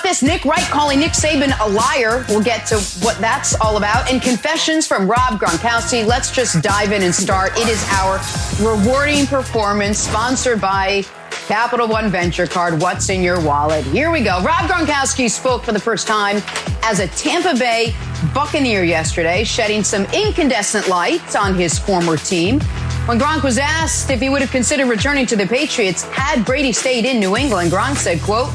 this. Nick Wright calling Nick Saban a liar. We'll get to what that's all about. And confessions from Rob Gronkowski. Let's just dive in and start. It is our rewarding performance sponsored by Capital One Venture Card. What's in your wallet? Here we go. Rob Gronkowski spoke for the first time as a Tampa Bay Buccaneer yesterday, shedding some incandescent light on his former team. When Gronk was asked if he would have considered returning to the Patriots had Brady stayed in New England, Gronk said, quote,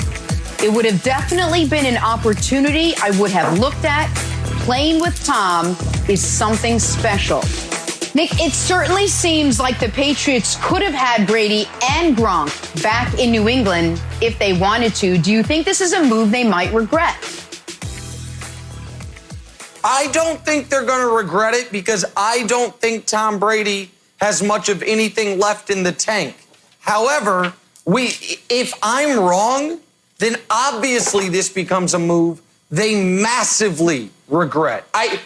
"It would have definitely been an opportunity I would have looked at. Playing with Tom is something special." Nick, it certainly seems like the Patriots could have had Brady and Gronk back in New England if they wanted to. Do you think this is a move they might regret? I don't think they're going to regret it because I don't think Tom Brady has much of anything left in the tank. However, if I'm wrong, then obviously this becomes a move they massively regret. I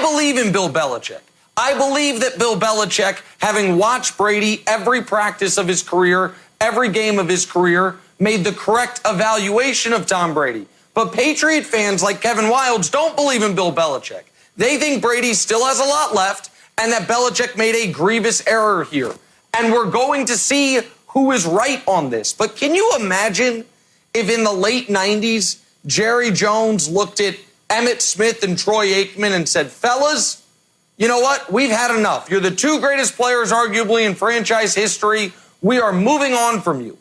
believe in Bill Belichick. I believe that Bill Belichick, having watched Brady every practice of his career, every game of his career, made the correct evaluation of Tom Brady. But Patriot fans like Kevin Wildes don't believe in Bill Belichick. They think Brady still has a lot left and that Belichick made a grievous error here. And we're going to see who is right on this. But can you imagine if in the late 90s, Jerry Jones looked at Emmitt Smith and Troy Aikman and said, fellas, you know what? We've had enough. You're the two greatest players, arguably, in franchise history. We are moving on from you.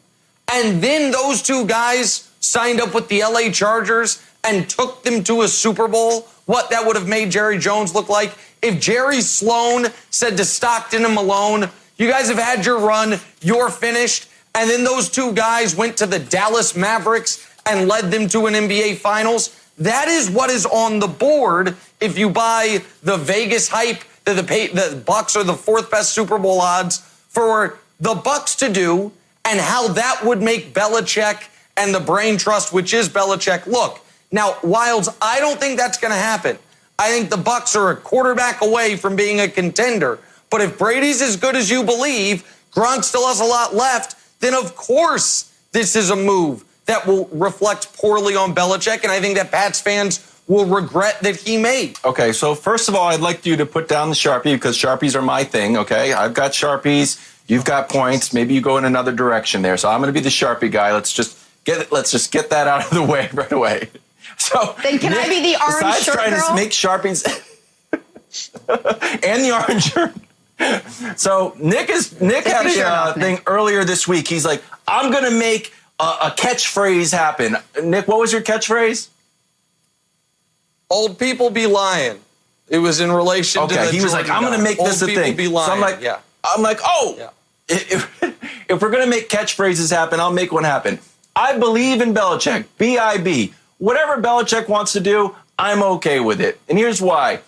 And then those two guys signed up with the LA Chargers and took them to a Super Bowl. What that would have made Jerry Jones look like. If Jerry Sloan said to Stockton and Malone, you guys have had your run, you're finished. And then those two guys went to the Dallas Mavericks and led them to an NBA Finals. That is what is on the board if you buy the Vegas hype that the Bucks are the fourth best Super Bowl odds for the Bucks to do and how that would make Belichick and the brain trust, which is Belichick, look. Now, Wildes, I don't think that's going to happen. I think the Bucks are a quarterback away from being a contender. But if Brady's as good as you believe, Gronk still has a lot left, then of course this is a move that will reflect poorly on Belichick, and I think that Pats fans will regret that he made. Okay, so first of all, I'd like you to put down the Sharpie because Sharpies are my thing, okay? I've got Sharpies, you've got points, maybe you go in another direction there. So I'm going to be the Sharpie guy. Let's just get that out of the way right away. So then can I be the orange besides shirt trying girl? to make Sharpies and the orange shirt. So Nick had a thing earlier this week. He's like, I'm going to make a catchphrase happen. Nick, what was your catchphrase? Old people be lying. It was in relation to the he was like, I'm going to make this a thing. Be lying. So I'm like, if we're going to make catchphrases happen, I'll make one happen. I believe in Belichick, B-I-B. Whatever Belichick wants to do, I'm okay with it. And here's why.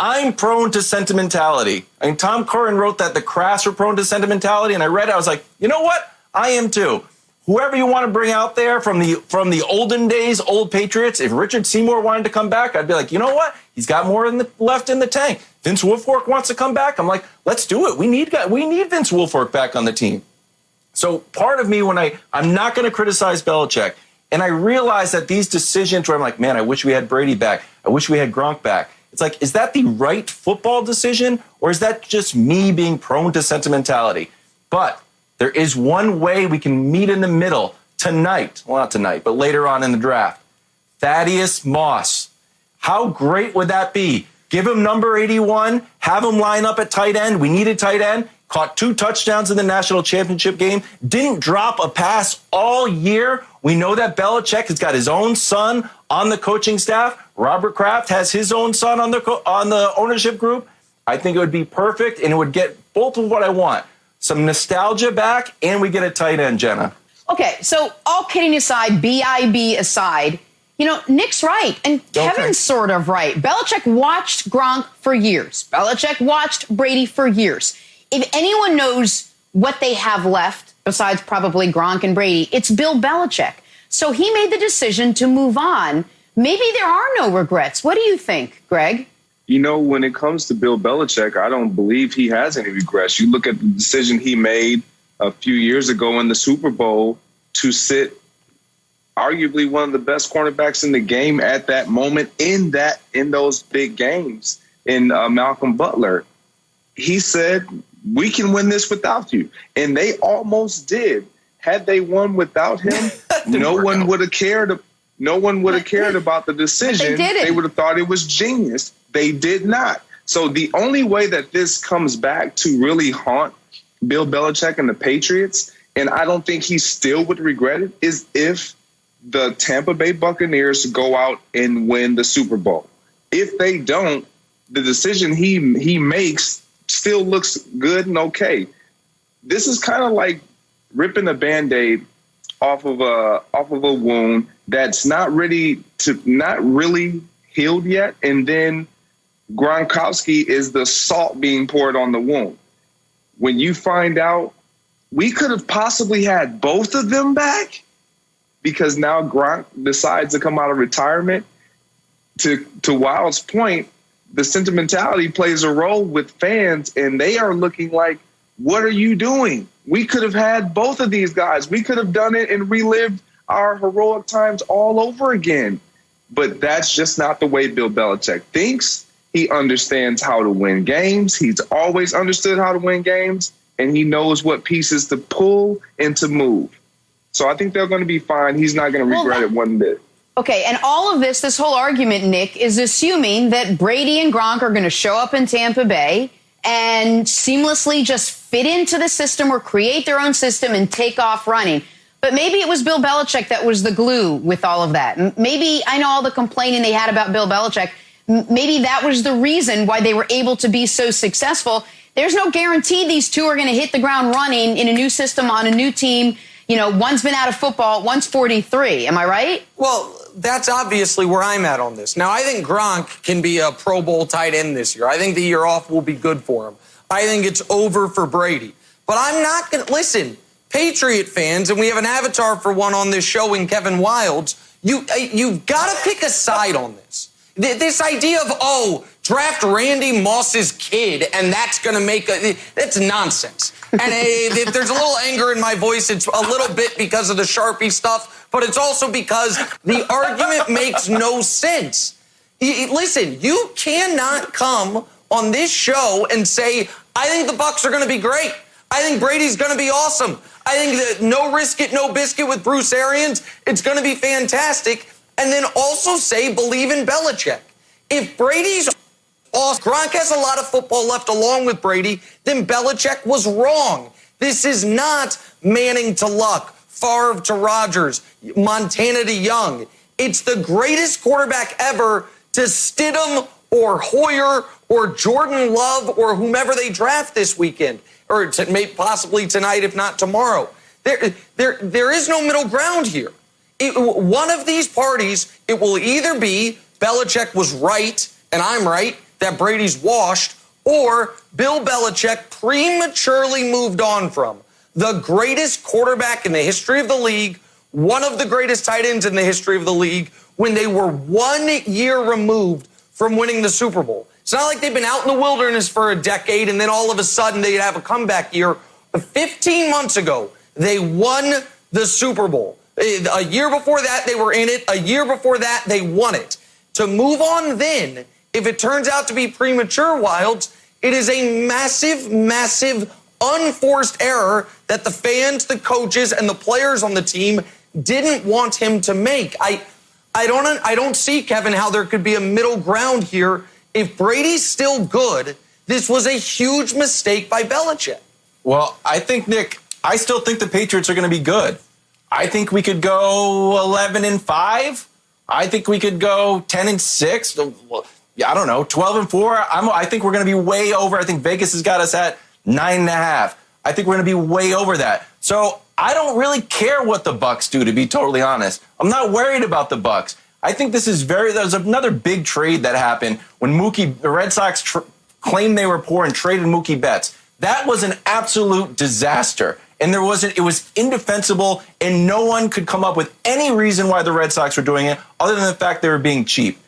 I'm prone to sentimentality. I mean, Tom Curran wrote that the Crafts were prone to sentimentality, and I read it. I was like, you know what? I am too. Whoever you want to bring out there from the olden days, old Patriots, if Richard Seymour wanted to come back, I'd be like, you know what? He's got more left in the tank. Vince Wilfork wants to come back. I'm like, let's do it. We need Vince Wilfork back on the team. So part of me, when I'm not going to criticize Belichick, and I realize that these decisions where I'm like, man, I wish we had Brady back. I wish we had Gronk back. It's like, is that the right football decision, or is that just me being prone to sentimentality? But there is one way we can meet in the middle tonight. Well, not tonight, but later on in the draft. Thaddeus Moss. How great would that be? Give him number 81, have him line up at tight end. We needed tight end. Caught 2 touchdowns in the national championship game. Didn't drop a pass all year. We know that Belichick has got his own son on the coaching staff. Robert Kraft has his own son on the ownership group. I think it would be perfect, and it would get both of what I want. Some nostalgia back, and we get a tight end, Jenna. Okay, so all kidding aside, B-I-B aside, you know, Nick's right, and Kevin's sort of right. Belichick watched Gronk for years. Belichick watched Brady for years. If anyone knows what they have left, besides probably Gronk and Brady, it's Bill Belichick. So he made the decision to move on. Maybe there are no regrets. What do you think, Greg? You know, when it comes to Bill Belichick, I don't believe he has any regrets. You look at the decision he made a few years ago in the Super Bowl to sit arguably one of the best cornerbacks in the game at that moment in those big games in Malcolm Butler. He said, we can win this without you. And they almost did. Had they won without him, no one would have cared. No one would have cared about the decision. They would have thought it was genius. They did not. So the only way that this comes back to really haunt Bill Belichick and the Patriots, and I don't think he still would regret it, is if the Tampa Bay Buccaneers go out and win the Super Bowl. If they don't, the decision he makes still looks good and okay. This is kind of like ripping a Band-Aid off of a wound that's not really healed yet, and then Gronkowski is the salt being poured on the wound. When you find out we could have possibly had both of them back because now Gronk decides to come out of retirement, to Wild's point, the sentimentality plays a role with fans, and they are looking like, what are you doing? We could have had both of these guys. We could have done it and relived our heroic times all over again. But that's just not the way Bill Belichick thinks. He understands how to win games. He's always understood how to win games, and he knows what pieces to pull and to move. So I think they're going to be fine. He's not going to regret it one bit. Okay, and all of this whole argument, Nick, is assuming that Brady and Gronk are going to show up in Tampa Bay and seamlessly just fit into the system or create their own system and take off running. But maybe it was Bill Belichick that was the glue with all of that. Maybe, I know all the complaining they had about Bill Belichick, maybe that was the reason why they were able to be so successful. There's no guarantee these two are going to hit the ground running in a new system on a new team. You know, one's been out of football, one's 43. Am I right? Well, that's obviously where I'm at on this. Now, I think Gronk can be a Pro Bowl tight end this year. I think the year off will be good for him. I think it's over for Brady. But I'm not going to, listen, Patriot fans, and we have an avatar for one on this show in Kevin Wildes, you've got to pick a side on this. This idea of, draft Randy Moss's kid, and that's going to make that's nonsense. And if there's a little anger in my voice, it's a little bit because of the Sharpie stuff, but it's also because the argument makes no sense. Listen, you cannot come on this show and say, I think the Bucs are going to be great. I think Brady's going to be awesome. I think that no risk it, no biscuit with Bruce Arians, it's going to be fantastic. And then also say, believe in Belichick. If Brady's awesome, Gronk has a lot of football left along with Brady, then Belichick was wrong. This is not Manning to Luck, Favre to Rodgers, Montana to Young. It's the greatest quarterback ever to Stidham or Hoyer or Jordan Love or whomever they draft this weekend, or possibly tonight, if not tomorrow. There is no middle ground here. One of these parties, it will either be Belichick was right and I'm right, that Brady's washed, or Bill Belichick prematurely moved on from the greatest quarterback in the history of the league, one of the greatest tight ends in the history of the league, when they were 1 year removed from winning the Super Bowl. It's not like they've been out in the wilderness for a decade and then all of a sudden they'd have a comeback year. 15 months ago, they won the Super Bowl. A year before that, they were in it. A year before that, they won it. To move on then, if it turns out to be premature, Wildes, it is a massive, massive, unforced error that the fans, the coaches, and the players on the team didn't want him to make. I don't see, Kevin, how there could be a middle ground here. If Brady's still good, this was a huge mistake by Belichick. Well, I think, Nick, I still think the Patriots are going to be good. I think we could go 11-5. I think we could go 10-6. I don't know, 12-4. I think we're going to be way over. I think Vegas has got us at 9.5. I think we're going to be way over that. So I don't really care what the Bucs do, to be totally honest. I'm not worried about the Bucs. I think this is there's another big trade that happened when the Red Sox claimed they were poor and traded Mookie Betts. That was an absolute disaster. And it was indefensible, and no one could come up with any reason why the Red Sox were doing it other than the fact they were being cheap.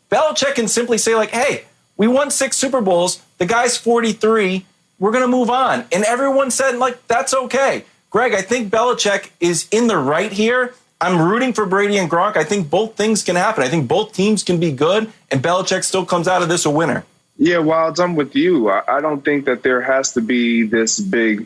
Belichick can simply say, like, hey, we won 6 Super Bowls. The guy's 43. We're going to move on. And everyone said, like, that's okay. Greg, I think Belichick is in the right here. I'm rooting for Brady and Gronk. I think both things can happen. I think both teams can be good, and Belichick still comes out of this a winner. Yeah, Wilds, I'm with you. I don't think that there has to be this big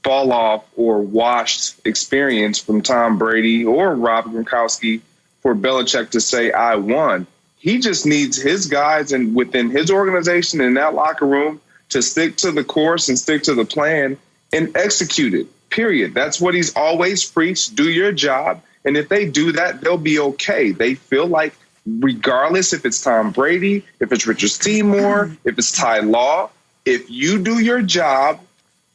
fall off or washed experience from Tom Brady or Rob Gronkowski for Belichick to say, I won. He just needs his guys and within his organization in that locker room to stick to the course and stick to the plan and execute it, period. That's what he's always preached. Do your job. And if they do that, they'll be okay. They feel like regardless if it's Tom Brady, if it's Richard Seymour, if it's Ty Law, if you do your job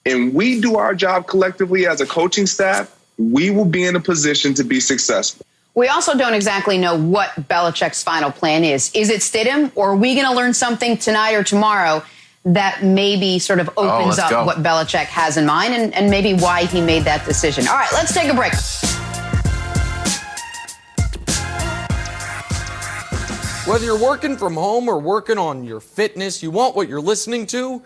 and we do our job collectively as a coaching staff, we will be in a position to be successful. We also don't exactly know what Belichick's final plan is. Is it Stidham, or are we going to learn something tonight or tomorrow that maybe sort of opens up what Belichick has in mind and maybe why he made that decision? All right, let's take a break. Whether you're working from home or working on your fitness, you want what you're listening to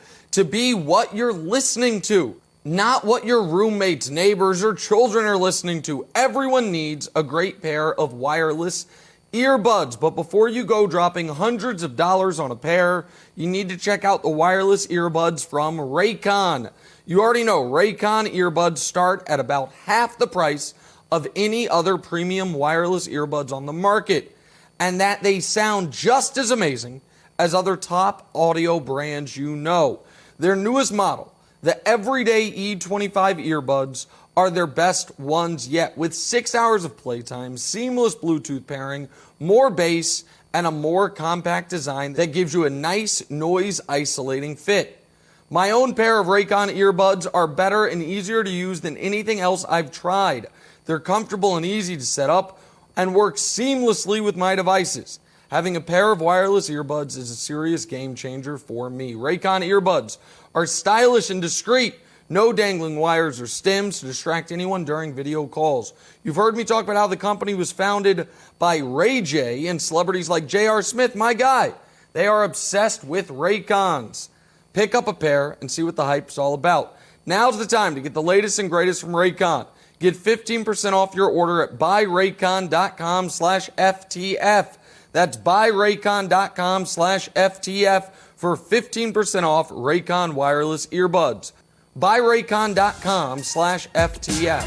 be what you're listening to, not what your roommates, neighbors, or children are listening to. Everyone needs a great pair of wireless earbuds. But before you go dropping hundreds of dollars on a pair, you need to check out the wireless earbuds from Raycon. You already know Raycon earbuds start at about half the price of any other premium wireless earbuds on the market, and that they sound just as amazing as other top audio brands you know. Their newest model, the Everyday E25 earbuds, are their best ones yet, with 6 hours of playtime, seamless Bluetooth pairing, more bass, and a more compact design that gives you a nice noise-isolating fit. My own pair of Raycon earbuds are better and easier to use than anything else I've tried. They're comfortable and easy to set up and work seamlessly with my devices. Having a pair of wireless earbuds is a serious game changer for me. Raycon earbuds are stylish and discreet. No dangling wires or stems to distract anyone during video calls. You've heard me talk about how the company was founded by Ray J and celebrities like J.R. Smith, my guy. They are obsessed with Raycons. Pick up a pair and see what the hype's all about. Now's the time to get the latest and greatest from Raycon. Get 15% off your order at buyraycon.com/FTF. That's buyraycon.com/FTF for 15% off Raycon wireless earbuds. Buyraycon.com/FTF.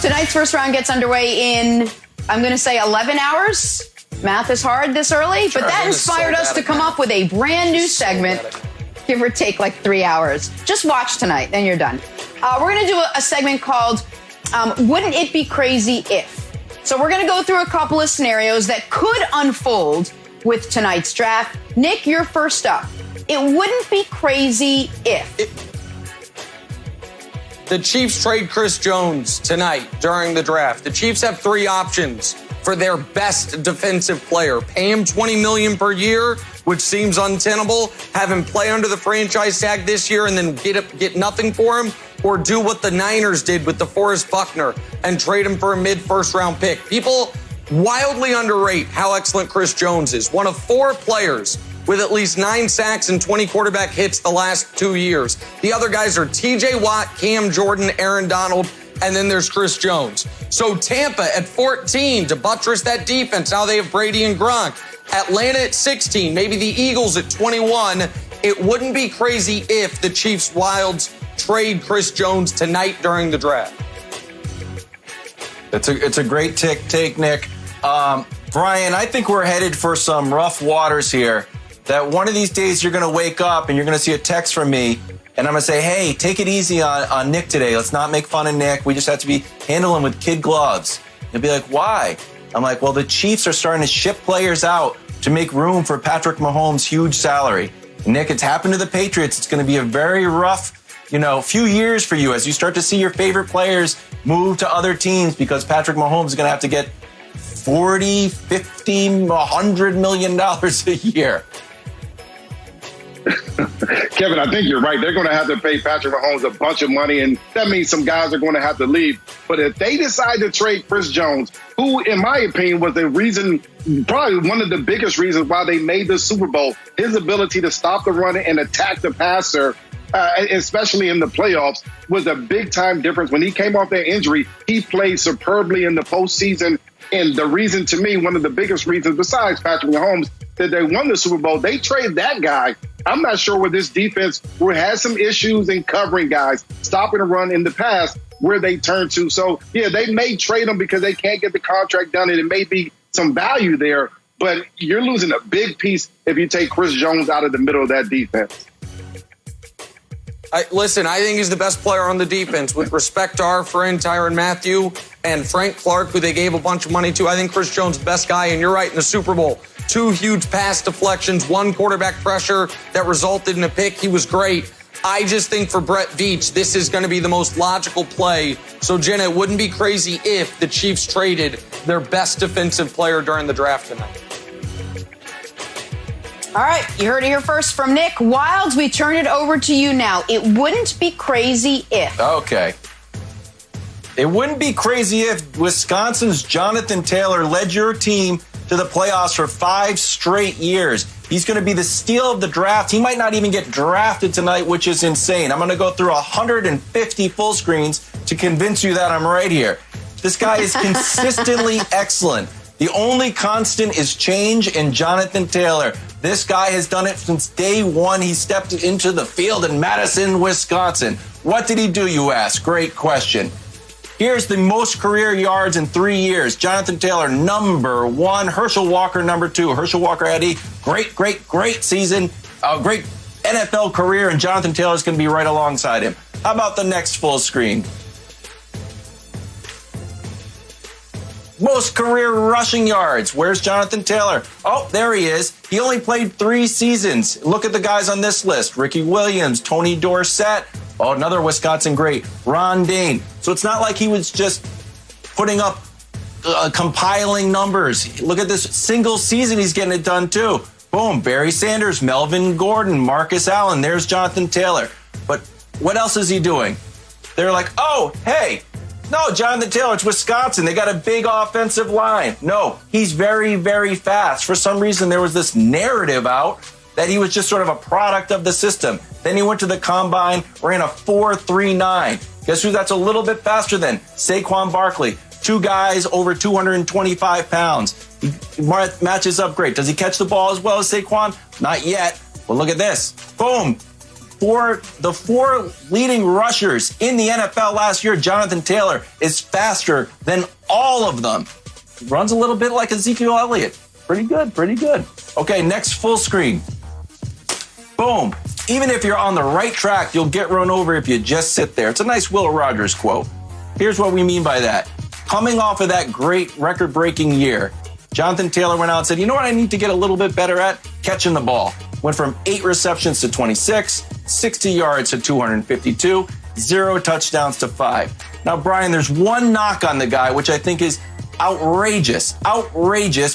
Tonight's first round gets underway in, I'm going to say 11 hours. Math is hard this early, but that inspired us to come up with a brand new segment, give or take like 3 hours. Just watch tonight, then you're done. We're going to do a segment called Wouldn't It Be Crazy If? So we're going to go through a couple of scenarios that could unfold with tonight's draft. Nick, you're first up. It wouldn't be crazy if the Chiefs trade Chris Jones tonight during the draft. The Chiefs have three options for their best defensive player. Pay him $20 million per year, which seems untenable. Have him play under the franchise tag this year and then get nothing for him, or do what the Niners did with DeForest Buckner and trade him for a mid-first round pick. People wildly underrate how excellent Chris Jones is. One of four players with at least 9 sacks and 20 quarterback hits the last 2 years. The other guys are TJ Watt, Cam Jordan, Aaron Donald, and then there's Chris Jones. So Tampa at 14 to buttress that defense. Now they have Brady and Gronk. Atlanta at 16, maybe the Eagles at 21. It wouldn't be crazy if the Chiefs Wilds trade Chris Jones tonight during the draft. It's a great take, Nick. Brian, I think we're headed for some rough waters here. That one of these days you're going to wake up and you're going to see a text from me, and I'm going to say, hey, take it easy on Nick today. Let's not make fun of Nick. We just have to handle him with kid gloves. You'll be like, why? I'm like, well, the Chiefs are starting to ship players out to make room for Patrick Mahomes' huge salary. And Nick, it's happened to the Patriots. It's going to be a very rough, few years for you as you start to see your favorite players move to other teams because Patrick Mahomes is going to have to get $40, $50, $100 million a year. Kevin, I think you're right. They're going to have to pay Patrick Mahomes a bunch of money, and that means some guys are going to have to leave. But if they decide to trade Chris Jones, who, in my opinion, was the reason, probably one of the biggest reasons why they made the Super Bowl, his ability to stop the run and attack the passer, especially in the playoffs, was a big-time difference. When he came off that injury, he played superbly in the postseason. And the reason, to me, one of the biggest reasons, besides Patrick Mahomes, that they won the Super Bowl, they traded that guy. I'm not sure where this defense had some issues in covering guys, stopping a run in the past, where they turn to. So, yeah, they may trade him because they can't get the contract done, and it may be some value there. But you're losing a big piece if you take Chris Jones out of the middle of that defense. Listen, I think he's the best player on the defense. With respect to our friend Tyrann Mathieu and Frank Clark, who they gave a bunch of money to, I think Chris Jones is the best guy. And you're right, in the Super Bowl, 2 huge pass deflections, 1 quarterback pressure that resulted in a pick. He was great. I just think for Brett Veach, this is going to be the most logical play. So, Jenna, it wouldn't be crazy if the Chiefs traded their best defensive player during the draft tonight. All right, you heard it here first from Nick. Wilds, we turn it over to you now. It wouldn't be crazy if. Okay. It wouldn't be crazy if Wisconsin's Jonathan Taylor led your team to the playoffs for 5 straight years. He's going to be the steal of the draft. He might not even get drafted tonight, which is insane. I'm going to go through 150 full screens to convince you that I'm right here. This guy is consistently excellent. The only constant is change in Jonathan Taylor. This guy has done it since day one. He stepped into the field in Madison, Wisconsin. What did he do, you ask? Great question. Here's the most career yards in 3 years. Jonathan Taylor, number 1. Herschel Walker, number 2. Herschel Walker had a great season, a great NFL career, and Jonathan Taylor's going to be right alongside him. How about the next full screen? Most career rushing yards. Where's Jonathan Taylor? Oh, there he is. He only played 3 seasons. Look at the guys on this list. Ricky Williams, Tony Dorsett. Oh, another Wisconsin great. Ron Dane. So it's not like he was just putting up compiling numbers. Look at this single season. He's getting it done too. Boom. Barry Sanders, Melvin Gordon, Marcus Allen. There's Jonathan Taylor. But what else is he doing? They're like, oh, hey, no, Jonathan Taylor, it's Wisconsin. They got a big offensive line. No, he's very, very fast. For some reason, there was this narrative out that he was just sort of a product of the system. Then he went to the combine, ran a 4.39. Guess who that's a little bit faster than? Saquon Barkley. 2 guys over 225 pounds. He matches up great. Does he catch the ball as well as Saquon? Not yet. Well, look at this. Boom. For the 4 leading rushers in the NFL last year, Jonathan Taylor is faster than all of them. Runs a little bit like Ezekiel Elliott. Pretty good, pretty good. Okay, next full screen. Boom. Even if you're on the right track, you'll get run over if you just sit there. It's a nice Will Rogers quote. Here's what we mean by that. Coming off of that great record-breaking year, Jonathan Taylor went out and said, you know what I need to get a little bit better at? Catching the ball. Went from 8 receptions to 26, 60 yards to 252, 0 touchdowns to 5. Now, Brian, there's one knock on the guy, which I think is outrageous,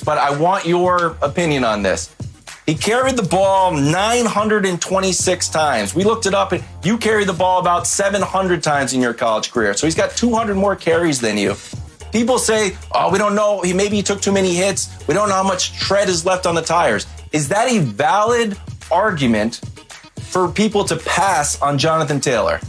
but I want your opinion on this. He carried the ball 926 times. We looked it up, and you carried the ball about 700 times in your college career. So he's got 200 more carries than you. People say, oh, we don't know. Maybe he took too many hits. We don't know how much tread is left on the tires. Is that a valid argument for people to pass on Jonathan Taylor?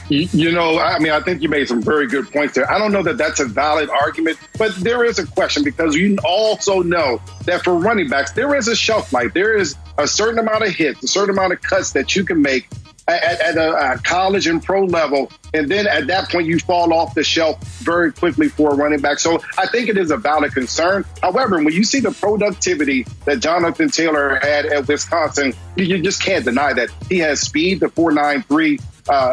You know, I mean, I think you made some very good points there. I don't know that that's a valid argument, but there is a question because you also know that for running backs, there is a shelf life. There is a certain amount of hits, a certain amount of cuts that you can make at a college and pro level. And then at that point, you fall off the shelf very quickly for a running back. So I think it is a valid concern. However, when you see the productivity that Jonathan Taylor had at Wisconsin, you just can't deny that. He has speed, the 4.93.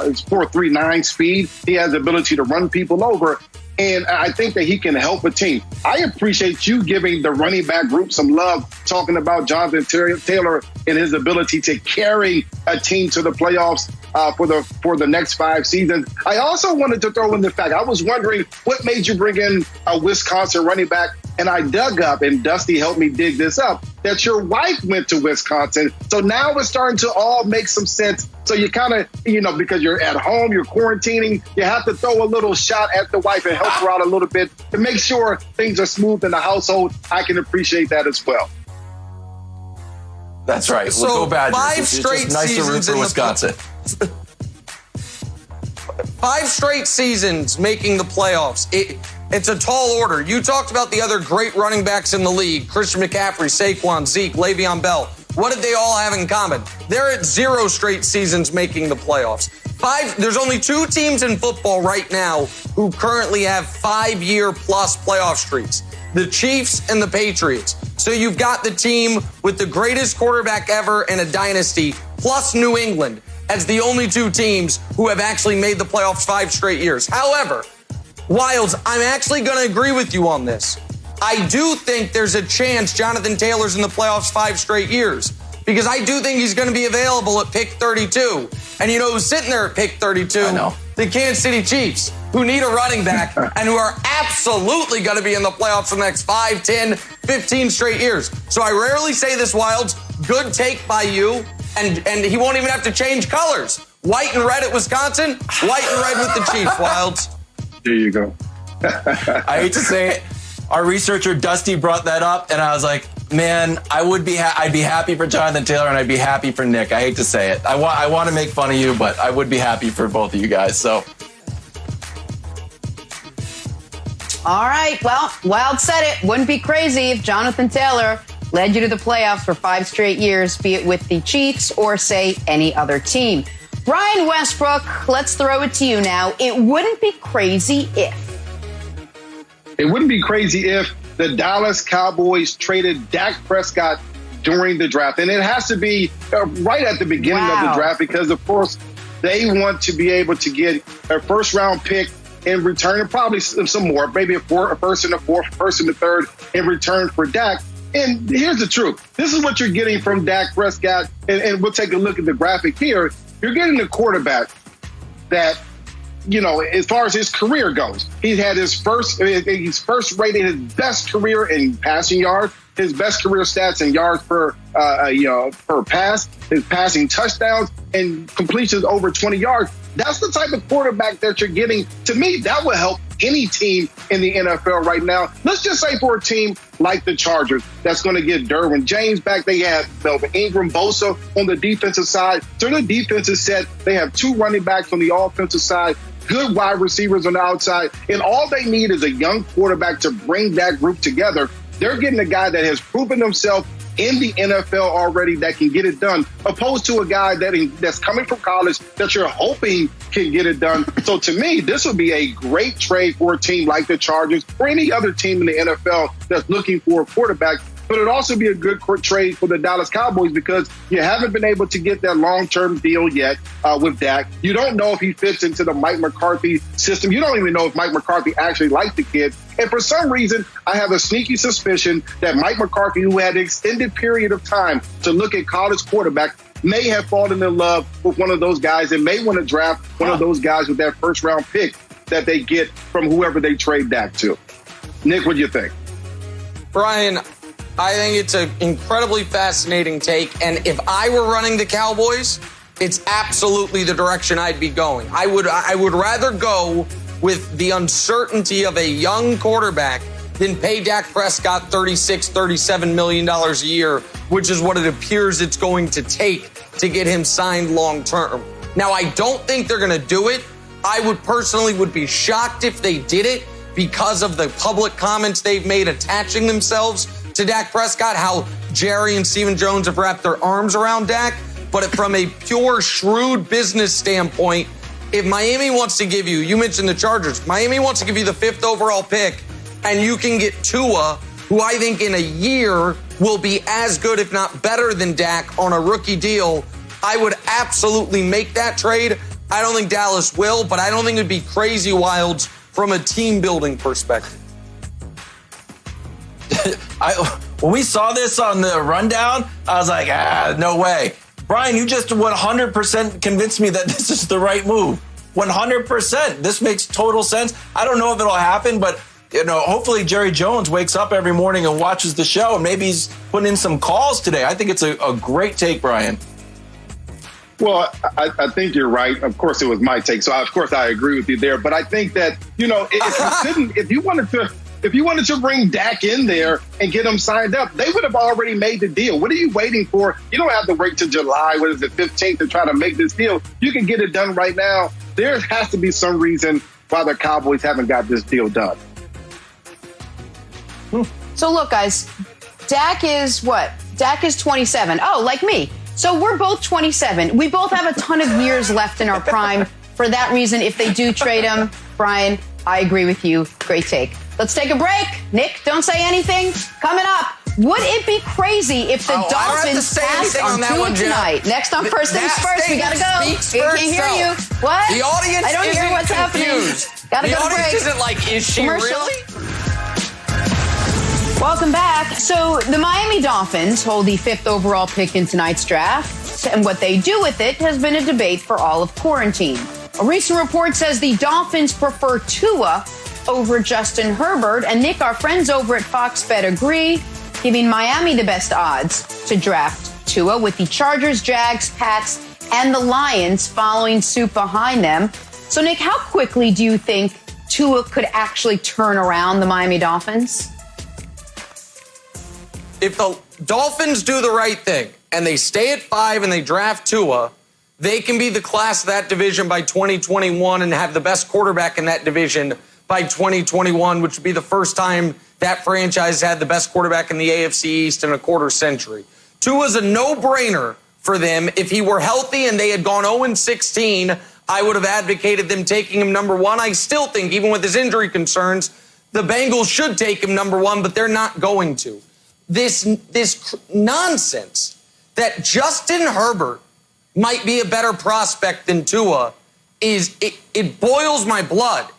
It's 4.39 speed. He has the ability to run people over. And I think that he can help a team. I appreciate you giving the running back group some love, talking about Jonathan Taylor and his ability to carry a team to the playoffs for the next 5 seasons. I also wanted to throw in the fact, I was wondering what made you bring in a Wisconsin running back. And I dug up, and Dusty helped me dig this up, that your wife went to Wisconsin. So now it's starting to all make some sense. So you kind of, because you're at home, you're quarantining, you have to throw a little shot at the wife and help her out a little bit to make sure things are smooth in the household. I can appreciate that as well. That's right. So we'll go Badgers. 5 It's straight just nice to root seasons for in Wisconsin. 5 straight seasons making the playoffs. It's a tall order. You talked about the other great running backs in the league, Christian McCaffrey, Saquon, Zeke, Le'Veon Bell. What did they all have in common? They're at 0 straight seasons making the playoffs. There's only 2 teams in football right now who currently have 5-year plus playoff streaks. The Chiefs and the Patriots. So you've got the team with the greatest quarterback ever in a dynasty, plus New England, as the only 2 teams who have actually made the playoffs 5 straight years. However, Wilds, I'm actually going to agree with you on this. I do think there's a chance Jonathan Taylor's in the playoffs 5 straight years, because I do think he's going to be available at pick 32. And you know who's sitting there at pick 32? I know. The Kansas City Chiefs, who need a running back and who are absolutely going to be in the playoffs for the next 5, 10, 15 straight years. So I rarely say this, Wilds. Good take by you. And he won't even have to change colors. White and red at Wisconsin, white and red with the Chiefs, Wilds. There you go. I hate to say it. Our researcher Dusty brought that up, and I was like, man, I'd be happy for Jonathan Taylor, and I'd be happy for Nick. I hate to say it. I want to make fun of you, but I would be happy for both of you guys. So, All right. Well, Wild said it. Wouldn't be crazy if Jonathan Taylor led you to the playoffs for 5 straight years, be it with the Chiefs or, say, any other team. Brian Westbrook, let's throw it to you now. It wouldn't be crazy if. It wouldn't be crazy if the Dallas Cowboys traded Dak Prescott during the draft. And it has to be right at the beginning of the draft because, of course, they want to be able to get a first-round pick in return, and probably some more, maybe a first and a fourth, first and a third in return for Dak. And here's the truth. This is what you're getting from Dak Prescott, and we'll take a look at the graphic here. You're getting a quarterback that, you know, as far as his career goes, he's first rated his best career in passing yards, his best career stats in yards per pass, his passing touchdowns, and completions over 20 yards. That's the type of quarterback that you're getting. To me, that will help any team in the NFL right now. Let's just say for a team like the Chargers that's going to get Derwin James back. They have Melvin Ingram, Bosa on the defensive side. So the defense is set. They have 2 running backs on the offensive side, good wide receivers on the outside, and all they need is a young quarterback to bring that group together. They're getting a guy that has proven himself in the NFL already that can get it done, opposed to a guy that's coming from college that you're hoping can get it done. So to me, this would be a great trade for a team like the Chargers or any other team in the NFL that's looking for a quarterback. But it'd also be a good trade for the Dallas Cowboys because you haven't been able to get that long-term deal yet with Dak. You don't know if he fits into the Mike McCarthy system. You don't even know if Mike McCarthy actually liked the kid. And for some reason, I have a sneaky suspicion that Mike McCarthy, who had an extended period of time to look at college quarterbacks, may have fallen in love with one of those guys and may want to draft one of those guys with that first-round pick that they get from whoever they trade Dak to. Nick, what do you think? Brian, I think it's an incredibly fascinating take. And if I were running the Cowboys, it's absolutely the direction I'd be going. I would rather go with the uncertainty of a young quarterback than pay Dak Prescott $36, $37 million a year, which is what it appears it's going to take to get him signed long term. Now, I don't think they're going to do it. I would be shocked if they did it because of the public comments they've made attaching themselves to Dak Prescott, how Jerry and Stephen Jones have wrapped their arms around Dak. But from a pure shrewd business standpoint, if Miami wants to give you mentioned the Chargers, Miami wants to give you the 5th overall pick, and you can get Tua, who I think in a year will be as good, if not better than Dak on a rookie deal, I would absolutely make that trade. I don't think Dallas will, but I don't think it'd be crazy Wilds from a team building perspective. When we saw this on the rundown, I was like, no way. Brian, you just 100% convinced me that this is the right move. 100%. This makes total sense. I don't know if it'll happen, but hopefully Jerry Jones wakes up every morning and watches the show, and maybe he's putting in some calls today. I think it's a great take, Brian. Well, I think you're right. Of course, it was my take, so of course I agree with you there. But I think that if you wanted to If you wanted to bring Dak in there and get him signed up, they would have already made the deal. What are you waiting for? You don't have to wait till July, 15th to try to make this deal. You can get it done right now. There has to be some reason why the Cowboys haven't got this deal done. So look, guys, Dak is what? Dak is 27. Oh, like me. So we're both 27. We both have a ton of years left in our prime. For that reason, if they do trade him, Brian, I agree with you. Great take. Let's take a break. Nick, don't say anything. Coming up, would it be crazy if the Dolphins pass on Tua tonight? Next on First Things First, we gotta go. We can't hear you. What? The audience I don't hear what's confused. happening. Gotta go to break. The audience isn't like, is she Commercial. really? Welcome back. So the Miami Dolphins hold the 5th overall pick in tonight's draft, and what they do with it has been a debate for all of quarantine. A recent report says the Dolphins prefer Tua over Justin Herbert, and Nick, our friends over at Fox Bet agree, giving Miami the best odds to draft Tua, with the Chargers, Jags, Pats, and the Lions following suit behind them. So, Nick, how quickly do you think Tua could actually turn around the Miami Dolphins? If the Dolphins do the right thing and they stay at 5 and they draft Tua, they can be the class of that division by 2021 and have the best quarterback in that division by 2021, which would be the first time that franchise had the best quarterback in the AFC East in a quarter century. Tua's a no-brainer for them. If he were healthy and they had gone 0-16, I would have advocated them taking him number 1. I still think, even with his injury concerns, the Bengals should take him number 1, but they're not going to. This nonsense that Justin Herbert might be a better prospect than Tua it boils my blood.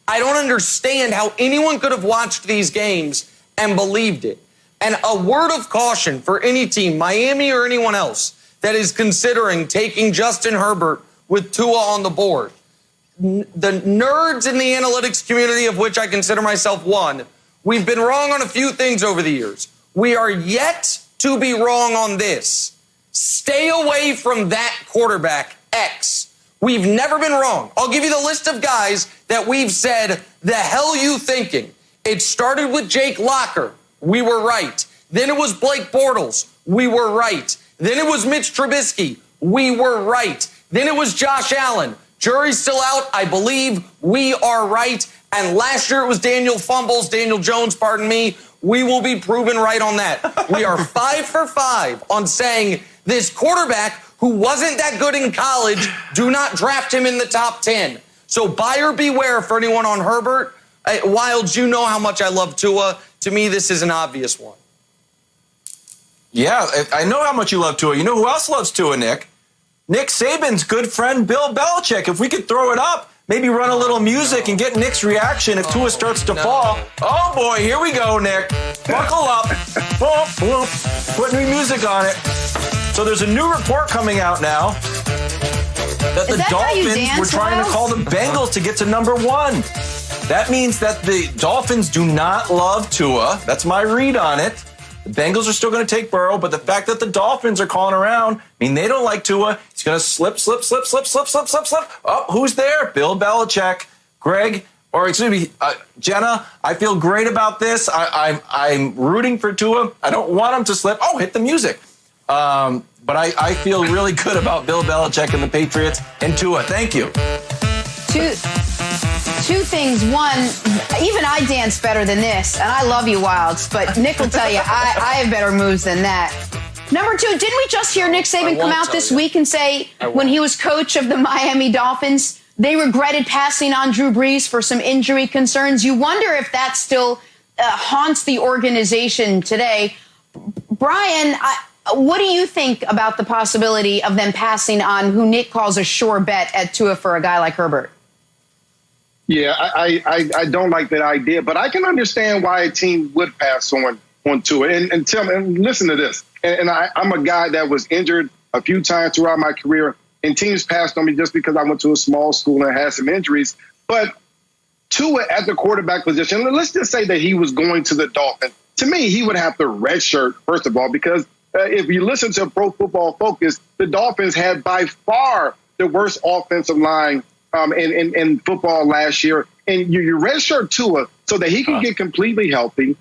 I don't understand how anyone could have watched these games and believed it. And a word of caution for any team, Miami or anyone else, that is considering taking Justin Herbert with Tua on the board. The nerds in the analytics community, of which I consider myself one, we've been wrong on a few things over the years. We are yet to be wrong on this. Stay away from that quarterback, X. We've never been wrong. I'll give you the list of guys that we've said, the hell you thinking? It started with Jake Locker. We were right. Then it was Blake Bortles. We were right. Then it was Mitch Trubisky. We were right. Then it was Josh Allen. Jury's still out. I believe we are right. And last year it was Daniel Jones, pardon me. We will be proven right on that. We are 5 for 5 on saying this quarterback who wasn't that good in college, do not draft him in the top 10. So buyer beware for anyone on Herbert. Wilds, you know how much I love Tua. To me, this is an obvious one. Yeah, I know how much you love Tua. You know who else loves Tua, Nick? Nick Saban's good friend, Bill Belichick. If we could throw it up, maybe run a little music and get Nick's reaction if Tua starts to fall. Oh, boy, here we go, Nick. Buckle up. Boom, boom. Put new music on it. So there's a new report coming out now that the Dolphins were trying to call the Bengals to get to number 1. That means that the Dolphins do not love Tua. That's my read on it. The Bengals are still going to take Burrow, but the fact that the Dolphins are calling around mean they don't like Tua. He's going to slip. Oh, who's there? Bill Belichick. Jenna, I feel great about this. I'm rooting for Tua. I don't want him to slip. Oh, hit the music. But I feel really good about Bill Belichick and the Patriots and Tua. Thank you. Two things. One, even I dance better than this, and I love you, Wilds, but Nick will tell you I have better moves than that. Number 2, didn't we just hear Nick Saban come out this week and say when he was coach of the Miami Dolphins, they regretted passing on Drew Brees for some injury concerns? You wonder if that still haunts the organization today. Brian, what do you think about the possibility of them passing on who Nick calls a sure bet at Tua for a guy like Herbert? Yeah, I don't like that idea, but I can understand why a team would pass on Tua. And tell me, and listen to this. And I'm a guy that was injured a few times throughout my career, and teams passed on me just because I went to a small school and had some injuries. But Tua at the quarterback position, let's just say that he was going to the Dolphins. To me, he would have to redshirt, first of all, because if you listen to Pro Football Focus, the Dolphins had by far the worst offensive line in football last year. and you redshirt Tua so that he can get completely healthy.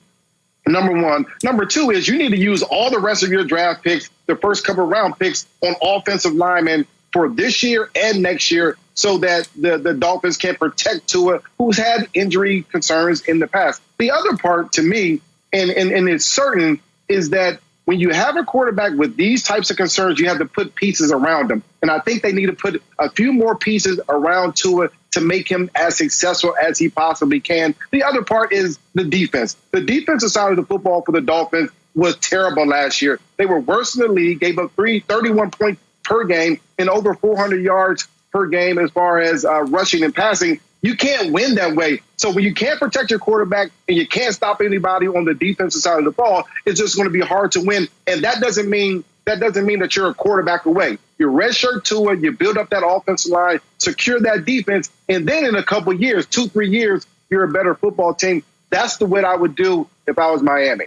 Number one. Number two is you need to use all the rest of your draft picks, the first couple of round picks on offensive linemen for this year and next year so that the Dolphins can protect Tua, who's had injury concerns in the past. The other part to me, and it's certain, is that when you have a quarterback with these types of concerns, you have to put pieces around him. And I think they need to put a few more pieces around Tua to make him as successful as he possibly can. The other part is the defense. The defensive side of the football for the Dolphins was terrible last year. They were worse in the league, gave up 31 points per game and over 400 yards per game as far as rushing and passing. You can't win that way. So when you can't protect your quarterback and you can't stop anybody on the defensive side of the ball, it's just going to be hard to win. And that doesn't mean that you're a quarterback away. You redshirt Tua, you build up that offensive line, secure that defense, and then in a couple of years, 2-3 years, you're a better football team. That's the way I would do if I was Miami.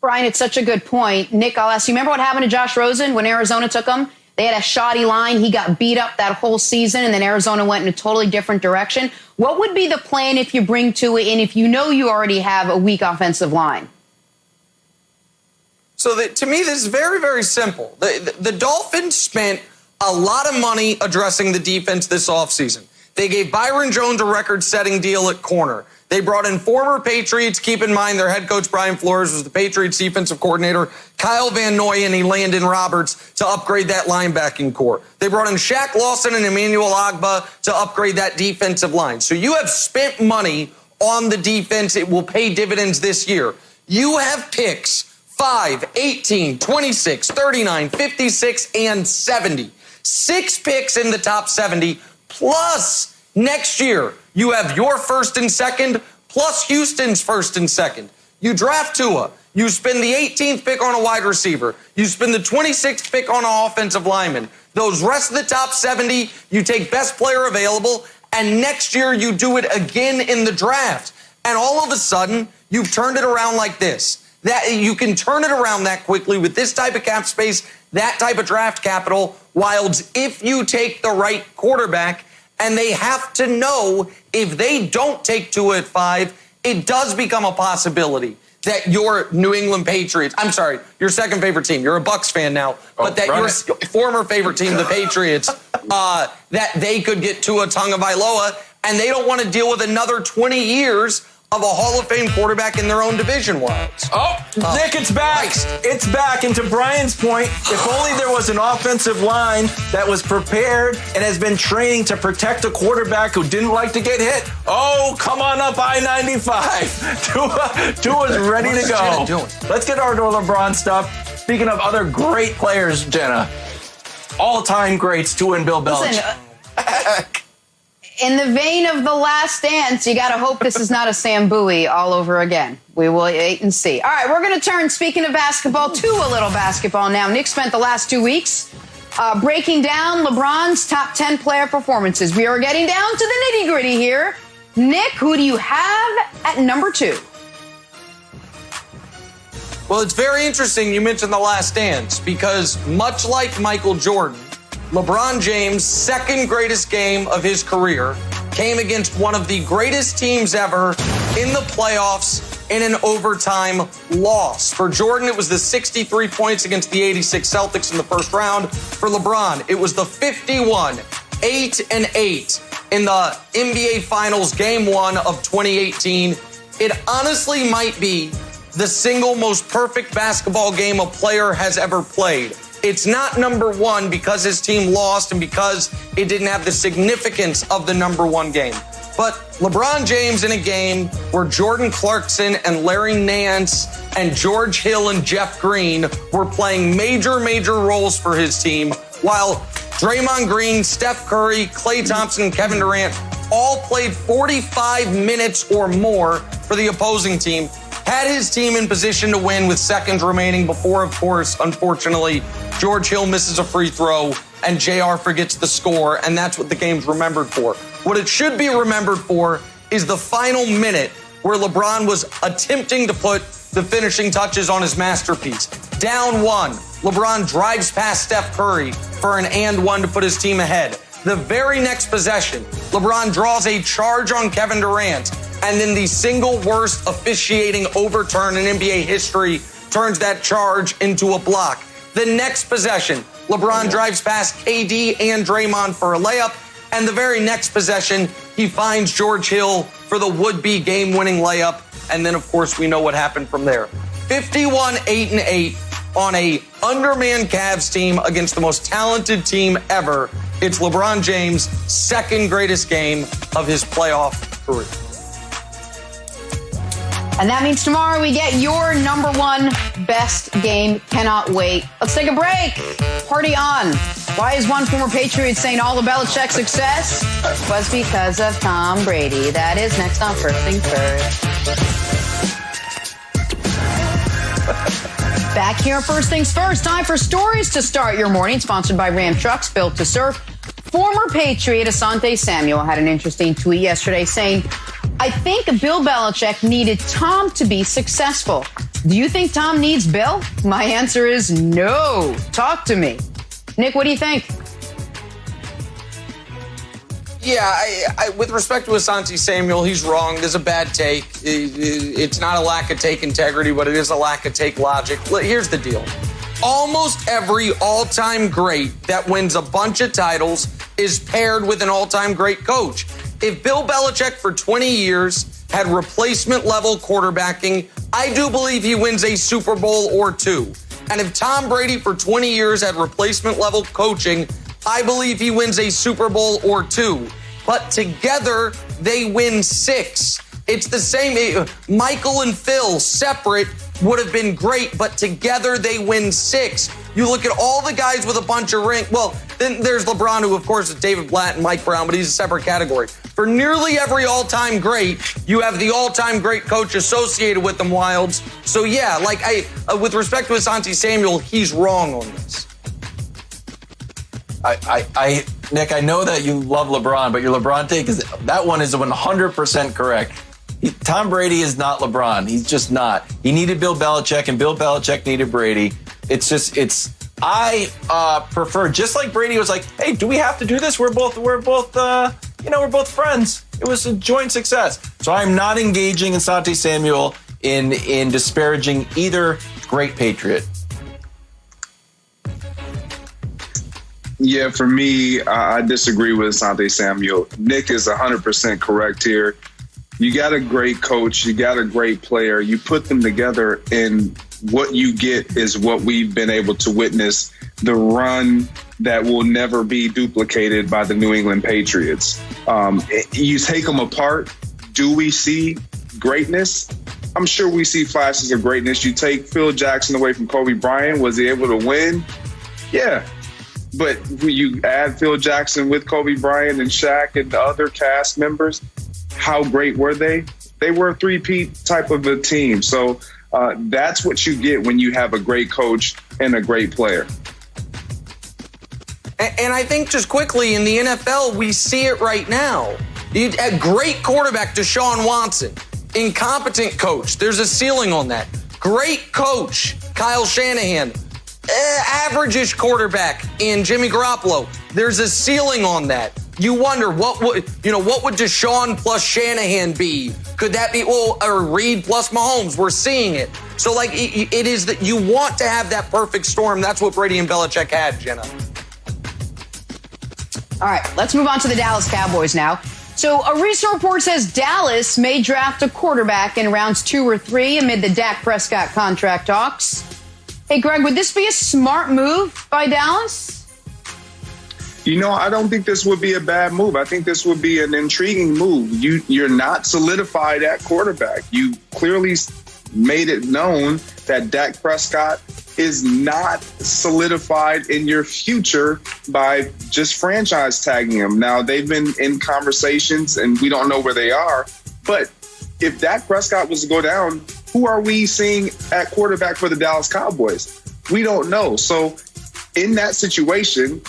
Brian, it's such a good point. Nick, I'll ask you, remember what happened to Josh Rosen when Arizona took him? They had a shoddy line. He got beat up that whole season, and then Arizona went in a totally different direction. What would be the plan if you bring Tua in if you know you already have a weak offensive line? So to me, this is very, very simple. The Dolphins spent a lot of money addressing the defense this offseason. They gave Byron Jones a record-setting deal at corner. They brought in former Patriots. Keep in mind, their head coach, Brian Flores, was the Patriots defensive coordinator. Kyle Van Noy and Landon Roberts to upgrade that linebacking core. They brought in Shaq Lawson and Emmanuel Ogbah to upgrade that defensive line. So you have spent money on the defense. It will pay dividends this year. You have picks 5, 18, 26, 39, 56, and 70. 6 picks in the top 70, plus next year you have your first and second, plus Houston's first and second. You draft Tua. You spend the 18th pick on a wide receiver. You spend the 26th pick on an offensive lineman. Those rest of the top 70, you take best player available, and next year you do it again in the draft. And all of a sudden, you've turned it around like this. That you can turn it around that quickly with this type of cap space, that type of draft capital, Wilds, if you take the right quarterback. And they have to know if they don't take Tua at 5, it does become a possibility that your New England Patriots, I'm sorry, your second favorite team, you're a Bucs fan now, but that your former favorite team, the Patriots, that they could get Tua Tagovailoa, and they don't want to deal with another 20 years of a Hall of Fame quarterback in their own division, Wilds. Nick, it's back. Christ. It's back. And to Brian's point, if only there was an offensive line that was prepared and has been training to protect a quarterback who didn't like to get hit. Oh, come on up I-95. Tua's ready to go. Jenna doing? Let's get our LeBron stuff. Speaking of other great players, Jenna, all-time greats, Tua and Bill Belichick. Listen, in the vein of The Last Dance, you got to hope this is not a Sam Bowie all over again. We will wait and see. All right, we're going to turn, speaking of basketball, to a little basketball now. Nick spent the last 2 weeks breaking down LeBron's top 10 player performances. We are getting down to the nitty-gritty here. Nick, who do you have at number 2? Well, it's very interesting you mentioned The Last Dance because much like Michael Jordan, LeBron James' second greatest game of his career came against one of the greatest teams ever in the playoffs in an overtime loss. For Jordan, it was the 63 points against the 86 Celtics in the first round. For LeBron, it was the 51, 8-8 in the NBA Finals Game 1 of 2018. It honestly might be the single most perfect basketball game a player has ever played. It's not number 1 because his team lost and because it didn't have the significance of the number 1 game. But LeBron James in a game where Jordan Clarkson and Larry Nance and George Hill and Jeff Green were playing major roles for his team, while Draymond Green, Steph Curry, Klay Thompson, and Kevin Durant all played 45 minutes or more for the opposing team, had his team in position to win with seconds remaining before, of course, unfortunately, George Hill misses a free throw and JR forgets the score, and that's what the game's remembered for. What it should be remembered for is the final minute where LeBron was attempting to put the finishing touches on his masterpiece. Down 1, LeBron drives past Steph Curry for an and 1 to put his team ahead. The very next possession, LeBron draws a charge on Kevin Durant, and then the single worst officiating overturn in NBA history turns that charge into a block. The next possession, LeBron drives past KD and Draymond for a layup, and the very next possession, he finds George Hill for the would-be game-winning layup, and then, of course, we know what happened from there. 51-8-8 on a undermanned Cavs team against the most talented team ever. It's LeBron James' second greatest game of his playoff career. And that means tomorrow we get your number one best game. Cannot wait. Let's take a break. Party on. Why is one former Patriot saying all of Belichick's success was because of Tom Brady? That is next on First Things First. Back here on First Things First, time for stories to start your morning, sponsored by Ram Trucks, built to serve. Former Patriot Asante Samuel had an interesting tweet yesterday saying, I think Bill Belichick needed Tom to be successful. Do you think Tom needs Bill? My answer is no. Talk to me. Nick, what do you think? Yeah, I with respect to Asante Samuel, he's wrong. There's a bad take. It's not a lack of take integrity, but it is a lack of take logic. Here's the deal. Almost every all-time great that wins a bunch of titles is paired with an all-time great coach. If Bill Belichick for 20 years had replacement-level quarterbacking, I do believe he wins a Super Bowl or two. And if Tom Brady for 20 years had replacement-level coaching, I believe he wins a Super Bowl or two. But together, they win 6. It's the same. Michael and Phil separate would have been great, but together they win 6. You look at all the guys with a bunch of rings. Well, then there's LeBron, who, of course, is David Blatt and Mike Brown, but he's a separate category. For nearly every all-time great, you have the all-time great coach associated with them, Wilds. So, yeah, with respect to Asante Samuel, he's wrong on this. Nick, I know that you love LeBron, but your LeBron take that one is 100% correct. Tom Brady is not LeBron. He's just not. He needed Bill Belichick, and Bill Belichick needed Brady. I prefer, just like Brady was like, hey, do we have to do this? We're both friends. It was a joint success. So I'm not engaging Asante Samuel in disparaging either great Patriot. Yeah, for me, I disagree with Asante Samuel. Nick is 100% correct here. You got a great coach. You got a great player. You put them together, and what you get is what we've been able to witness, the run that will never be duplicated by the New England Patriots. You take them apart. Do we see greatness? I'm sure we see flashes of greatness. You take Phil Jackson away from Kobe Bryant. Was he able to win? Yeah. But when you add Phil Jackson with Kobe Bryant and Shaq and the other cast members, how great were they? They were a three-peat type of a team. So that's what you get when you have a great coach and a great player. And I think just quickly in the NFL, we see it right now. A great quarterback, Deshaun Watson. Incompetent coach. There's a ceiling on that. Great coach, Kyle Shanahan. Average-ish quarterback in Jimmy Garoppolo. There's a ceiling on that. You wonder what would Deshaun plus Shanahan be? Could that be or Reed plus Mahomes? We're seeing it. So it is that you want to have that perfect storm. That's what Brady and Belichick had, Jenna. All right, let's move on to the Dallas Cowboys now. So a recent report says Dallas may draft a quarterback in rounds 2 or 3 amid the Dak Prescott contract talks. Hey, Greg, would this be a smart move by Dallas? I don't think this would be a bad move. I think this would be an intriguing move. You're not solidified at quarterback. You clearly made it known that Dak Prescott is not solidified in your future by just franchise tagging him. Now, they've been in conversations, and we don't know where they are. But if Dak Prescott was to go down, who are we seeing at quarterback for the Dallas Cowboys? We don't know. So in that situation,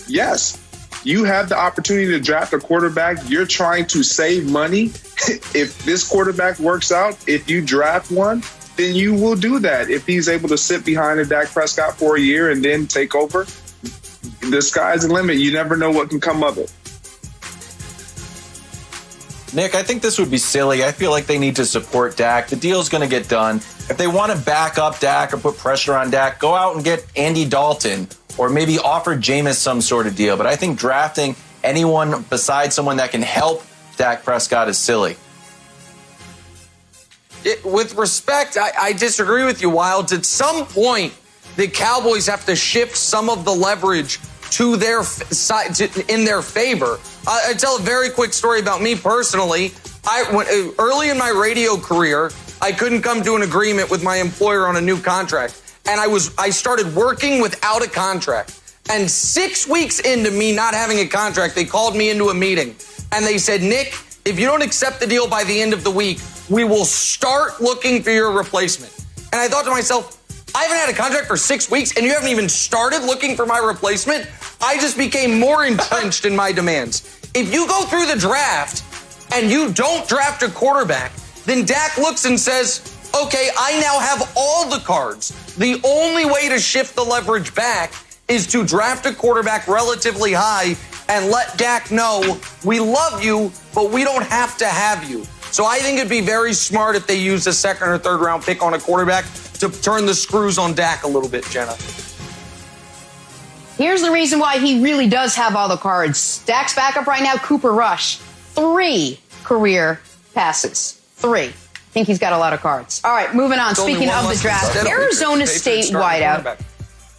yes, you have the opportunity to draft a quarterback. You're trying to save money. If this quarterback works out, if you draft one, then you will do that. If he's able to sit behind a Dak Prescott for a year and then take over, the sky's the limit. You never know what can come of it. Nick, I think this would be silly. I feel like they need to support Dak. The deal's going to get done. If they want to back up Dak or put pressure on Dak, go out and get Andy Dalton or maybe offer Jameis some sort of deal. But I think drafting anyone besides someone that can help Dak Prescott is silly. With respect, I disagree with you, Wilds. At some point, the Cowboys have to shift some of the leverage to their side, in their favor. I tell a very quick story about me personally. Early in my radio career, I couldn't come to an agreement with my employer on a new contract, and I started working without a contract. And 6 weeks into me not having a contract, they called me into a meeting, and they said, Nick, if you don't accept the deal by the end of the week, we will start looking for your replacement. And I thought to myself, I haven't had a contract for 6 weeks, and you haven't even started looking for my replacement? I just became more entrenched in my demands. If you go through the draft and you don't draft a quarterback, then Dak looks and says, okay, I now have all the cards. The only way to shift the leverage back is to draft a quarterback relatively high and let Dak know, we love you, but we don't have to have you. So I think it'd be very smart if they use a second or third round pick on a quarterback to turn the screws on Dak a little bit, Jenna. Here's the reason why he really does have all the cards. Dak's backup right now, Cooper Rush. 3 career passes. 3. I think he's got a lot of cards. All right, moving on. Speaking of the draft, Arizona State wideout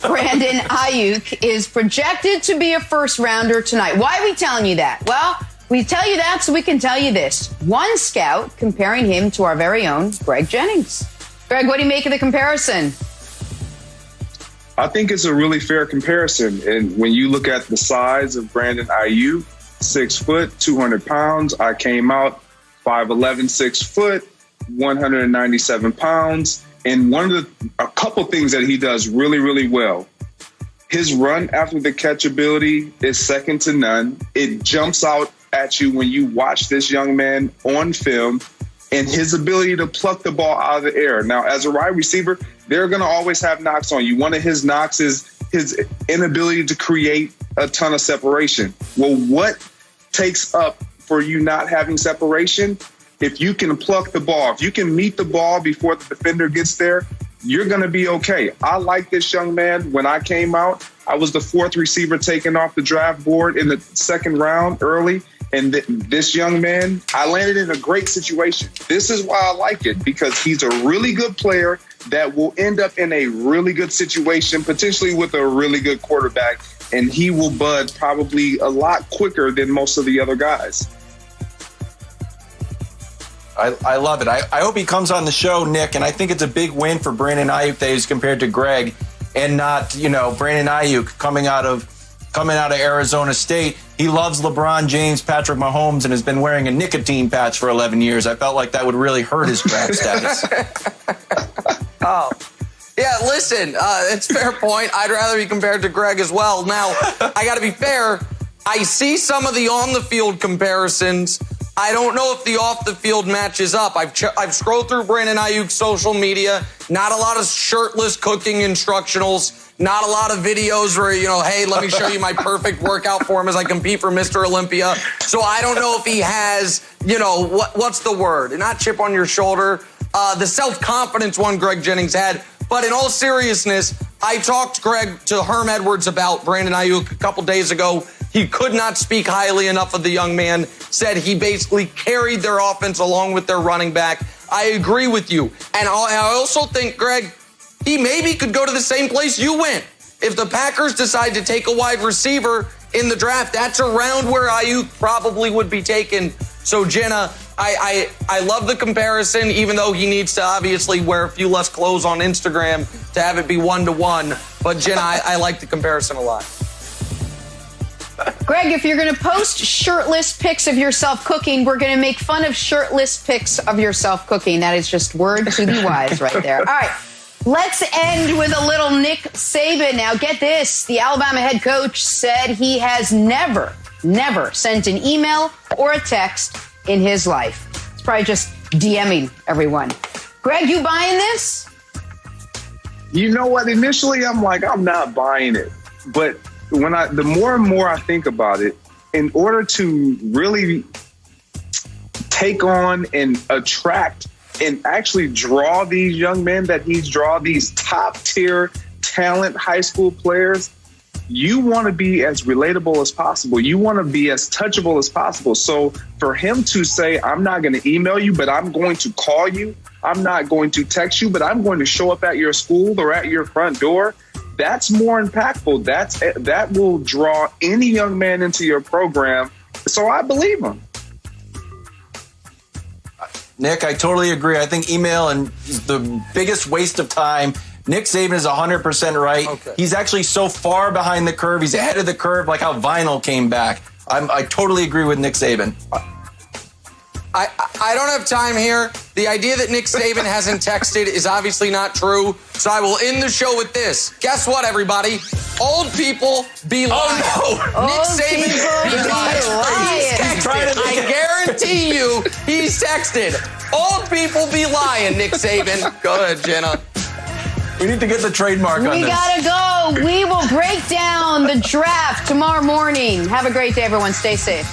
Brandon Ayuk is projected to be a first-rounder tonight. Why are we telling you that? Well, we tell you that so we can tell you this. One scout comparing him to our very own Greg Jennings. Greg, what do you make of the comparison? I think it's a really fair comparison. And when you look at the size of Brandon Ayuk, 6 foot, 200 pounds. I came out 5'11", 6 foot, 197 pounds. And a couple things that he does really, really well. His run after the catch ability is second to none. It jumps out at you when you watch this young man on film, and his ability to pluck the ball out of the air. Now, as a wide receiver, they're going to always have knocks on you. One of his knocks is his inability to create a ton of separation. Well, what takes up for you not having separation? If you can pluck the ball, if you can meet the ball before the defender gets there, you're going to be okay. I like this young man. When I came out, I was the 4th receiver taken off the draft board in the 2nd round early. And this young man, I landed in a great situation. This is why I like it, because he's a really good player that will end up in a really good situation, potentially with a really good quarterback, and he will bud probably a lot quicker than most of the other guys. I love it. I hope he comes on the show, Nick, and I think it's a big win for Brandon Ayuk that he's compared to Greg and not, Brandon Ayuk coming out of Arizona State. He loves LeBron James, Patrick Mahomes, and has been wearing a nicotine patch for 11 years. I felt like that would really hurt his draft status. Oh, yeah, listen, it's a fair point. I'd rather be compared to Greg as well. Now, I got to be fair. I see some of the on-the-field comparisons. I don't know if the off-the-field matches up. I've scrolled through Brandon Ayuk's social media. Not a lot of shirtless cooking instructionals. Not a lot of videos where, hey, let me show you my perfect workout form as I compete for Mr. Olympia. So I don't know if he has, what's the word? Not chip on your shoulder. The self-confidence one Greg Jennings had. But in all seriousness, I talked to Herm Edwards about Brandon Ayuk a couple days ago. He could not speak highly enough of the young man, said he basically carried their offense along with their running back. I agree with you. And I also think, Greg, he maybe could go to the same place you went. If the Packers decide to take a wide receiver in the draft, that's around where Ayuk probably would be taken. So, Jenna, I love the comparison, even though he needs to obviously wear a few less clothes on Instagram to have it be 1-to-1. But, Jenna, I like the comparison a lot. Greg, if you're going to post shirtless pics of yourself cooking, we're going to make fun of shirtless pics of yourself cooking. That is just word to the wise right there. All right. Let's end with a little Nick Saban. Now, get this. The Alabama head coach said he has never sent an email or a text in his life. It's probably just DMing everyone. Greg, you buying this? You know what? Initially, I'm like, I'm not buying it. But the more and more I think about it, in order to really take on and attract and actually draw these young men that he's drawn, these top tier talent high school players, you want to be as relatable as possible. You want to be as touchable as possible. So for him to say, I'm not going to email you, but I'm going to call you. I'm not going to text you, but I'm going to show up at your school or at your front door. That's more impactful. That will draw any young man into your program. So I believe him. Nick, I totally agree. I think email is the biggest waste of time. Nick Saban is 100% right. Okay. He's actually so far behind the curve. He's ahead of the curve, like how vinyl came back. I totally agree with Nick Saban. I don't have time here. The idea that Nick Saban hasn't texted is obviously not true. So I will end the show with this. Guess what, everybody? Old people be lying. Oh, no. Nick Saban be lying. He's texted. I guarantee you he's texted. Old people be lying, Nick Saban. Go ahead, Jenna. We need to get the trademark on this. We gotta go. We will break down the draft tomorrow morning. Have a great day, everyone. Stay safe.